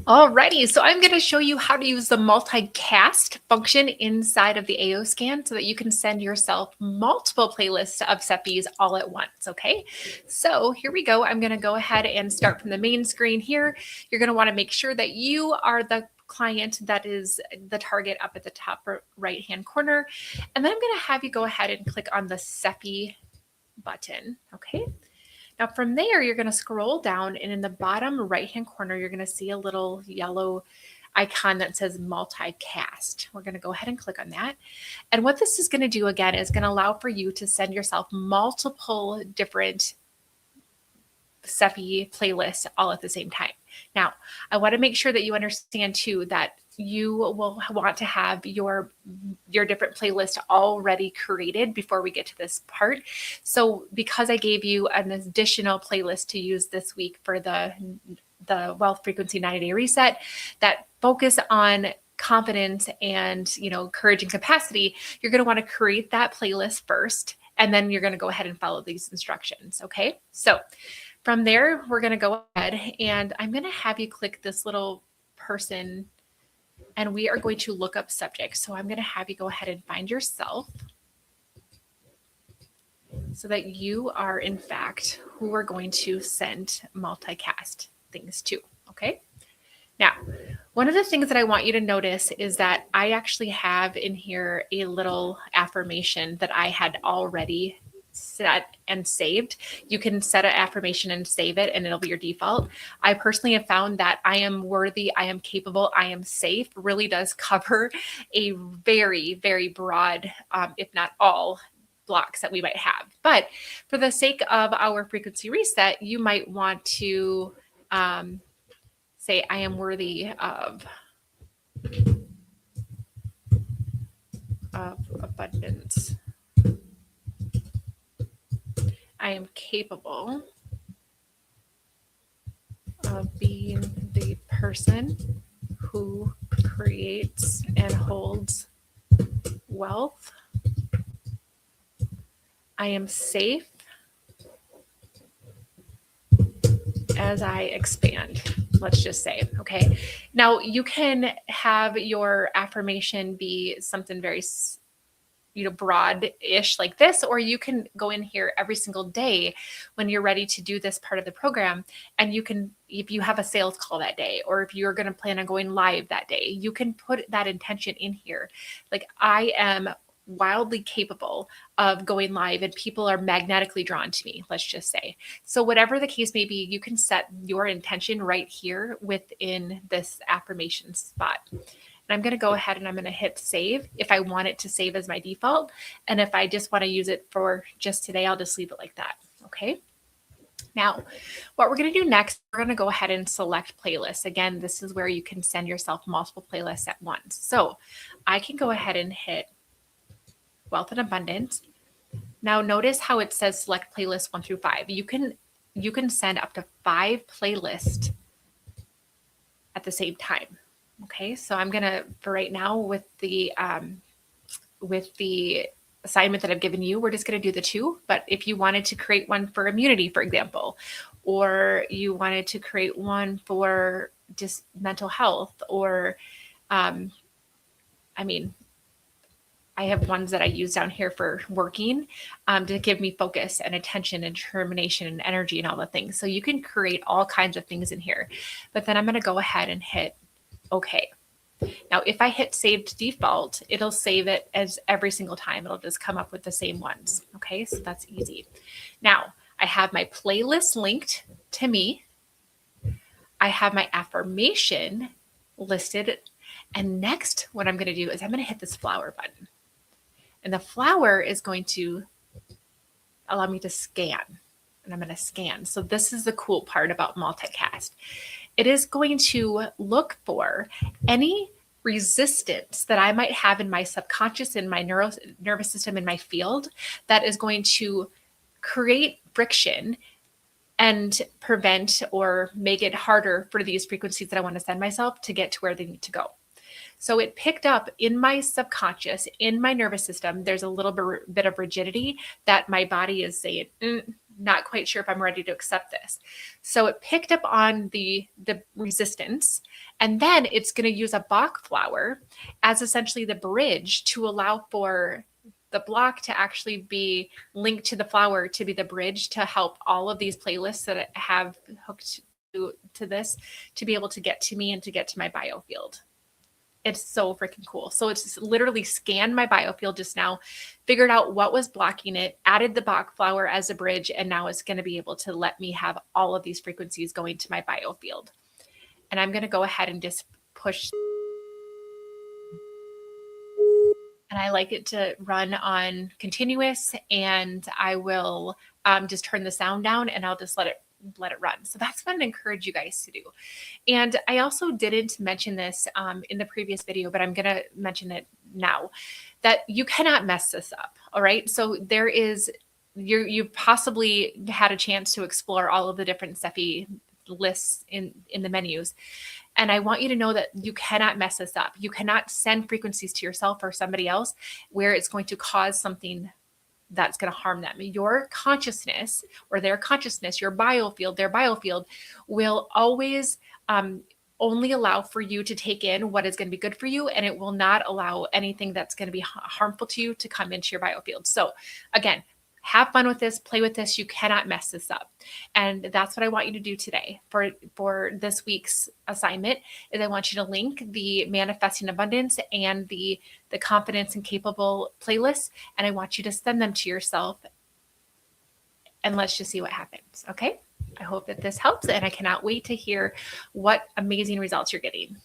Alrighty, so I'm going to show you how to use the multicast function inside of the AO scan so that you can send yourself multiple playlists of SEFIs all at once, okay? So here we go. I'm going to go ahead and start from the main screen here. You're going to want to make sure that you are the client that is the target up at the top right-hand corner. And then I'm going to have you go ahead and click on the SEFI button, okay? Now from there, you're going to scroll down, and in the bottom right-hand corner, you're going to see a little yellow icon that says multicast. We're going to go ahead and click on that. And what this is going to do again is going to allow for you to send yourself multiple different SEFI playlists all at the same time. Now, I want to make sure that you understand too that you will want to have your different playlist already created before we get to this part. So because I gave you an additional playlist to use this week for the Wealth Frequency 90-day reset that focus on confidence and courage and capacity, you're going to want to create that playlist first, and then you're going to go ahead and follow these instructions. Okay, so from there, we're going to go ahead and I'm going to have you click this little person and we are going to look up subjects. So I'm going to have you go ahead and find yourself so that you are, in fact, who we're going to send multicast things to. Okay. Now, one of the things that I want you to notice is that I actually have in here a little affirmation that I had already set and saved. You can set an affirmation and save it, and it'll be your default. I personally have found that I am worthy, I am capable, I am safe really does cover a very, very broad, if not all, blocks that we might have. But for the sake of our frequency reset, you might want to say, I am worthy of abundance. I am capable of being the person who creates and holds wealth. I am safe as I expand. Let's just say, okay. Now you can have your affirmation be something very broad-ish like this, or you can go in here every single day when you're ready to do this part of the program. And you can, if you have a sales call that day, or if you're going to plan on going live that day, you can put that intention in here. Like, I am wildly capable of going live and people are magnetically drawn to me, let's just say. So whatever the case may be, you can set your intention right here within this affirmation spot. And I'm going to go ahead and I'm going to hit save if I want it to save as my default. And if I just want to use it for just today, I'll just leave it like that. Okay. Now, what we're going to do next, we're going to go ahead and select playlists. Again, this is where you can send yourself multiple playlists at once. So I can go ahead and hit Wealth and Abundance. Now notice how it says select playlist 1 through 5. You can send up to 5 playlists at the same time. Okay, so I'm gonna, for right now, with the assignment that I've given you, we're just gonna do the 2. But if you wanted to create one for immunity, for example, or you wanted to create one for just mental health, or I have ones that I use down here for working to give me focus and attention and determination and energy and all the things. So you can create all kinds of things in here. But then I'm going to go ahead and hit OK. Now, if I hit save to default, it'll save it as every single time. It'll just come up with the same ones. Okay, so that's easy. Now, I have my playlist linked to me. I have my affirmation listed. And next, what I'm going to do is I'm going to hit this flower button. And the flower is going to allow me to scan. And I'm going to scan. So this is the cool part about multicast. It is going to look for any resistance that I might have in my subconscious, in my nervous system, in my field, that is going to create friction and prevent or make it harder for these frequencies that I want to send myself to get to where they need to go. So it picked up in my subconscious, in my nervous system, there's a little bit of rigidity that my body is saying, not quite sure if I'm ready to accept this. So it picked up on the resistance, and then it's going to use a Bach flower as essentially the bridge to allow for the block to actually be linked to the flower to be the bridge to help all of these playlists that I have hooked to this to be able to get to me and to get to my biofield. It's so freaking cool. So it's literally scanned my biofield just now, figured out what was blocking it, added the Bach flower as a bridge, and now it's going to be able to let me have all of these frequencies going to my biofield. And I'm going to go ahead and just push. And I like it to run on continuous, and I will just turn the sound down and I'll just let it run. So that's what I'd encourage you guys to do. And I also didn't mention this in the previous video, but I'm going to mention it now, that you cannot mess this up. All right. So there is, you've possibly had a chance to explore all of the different SEFI lists in the menus. And I want you to know that you cannot mess this up. You cannot send frequencies to yourself or somebody else where it's going to cause something that's going to harm them. Your consciousness or their consciousness, your biofield, their biofield will always only allow for you to take in what is going to be good for you. And it will not allow anything that's going to be harmful to you to come into your biofield. So again, have fun with this, play with this. You cannot mess this up. And that's what I want you to do today for this week's assignment is I want you to link the Manifesting Abundance and the Confidence and Capable playlist. And I want you to send them to yourself and let's just see what happens. Okay. I hope that this helps. And I cannot wait to hear what amazing results you're getting.